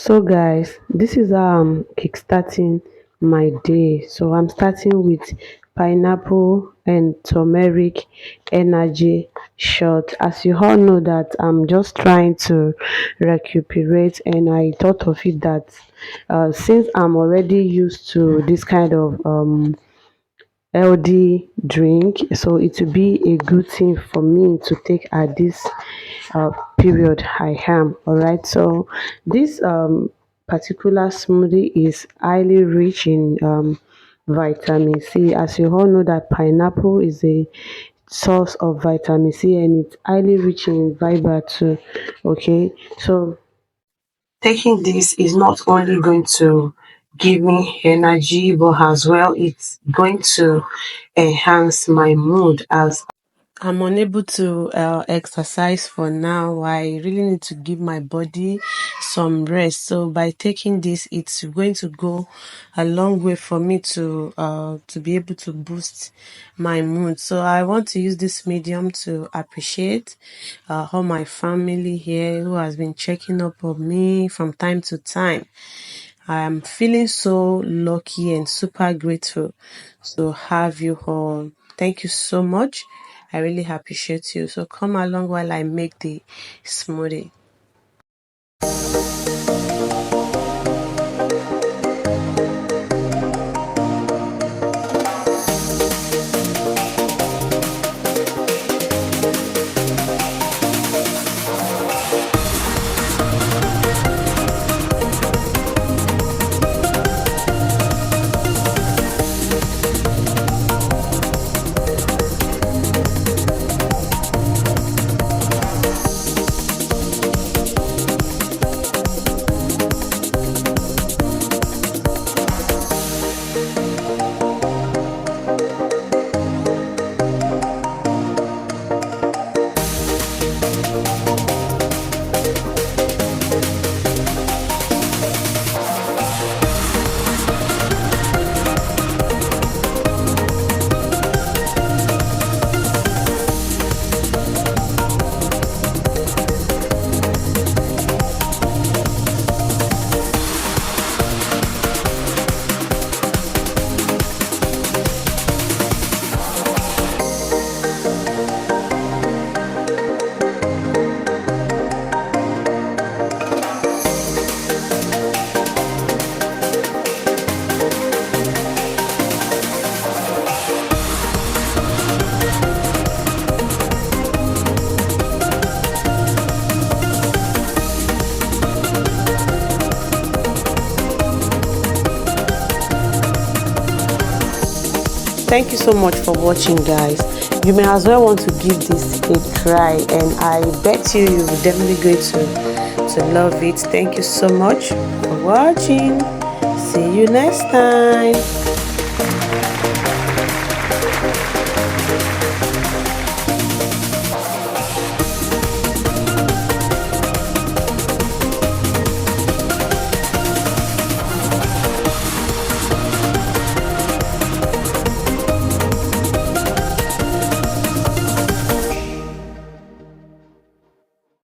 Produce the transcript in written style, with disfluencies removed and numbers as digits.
So guys, this is how I'm kickstarting my day. So I'm starting with pineapple and turmeric energy shot. As you all know that I'm just trying to recuperate, and I thought of it that since I'm already used to this kind of healthy drink, so it will be a good thing for me to take at this period I am. All right, so this particular smoothie is highly rich in vitamin C. As you all know that pineapple is a source of vitamin C, and it's highly rich in fiber too. Okay, so taking this is not only going to give me energy, but as well it's going to enhance my mood as I'm unable to exercise for now. I really need to give my body some rest. So by taking this, it's going to go a long way for me to be able to boost my mood. So I want to use this medium to appreciate all my family here who has been checking up on me from time to time. I'm feeling so lucky and super grateful to have you all. Thank you so much. I really appreciate you. So come along while I make the smoothie. Thank you so much for watching, guys. You may as well want to give this a try, and I bet you will definitely going to love it. Thank you so much for watching. See you next time.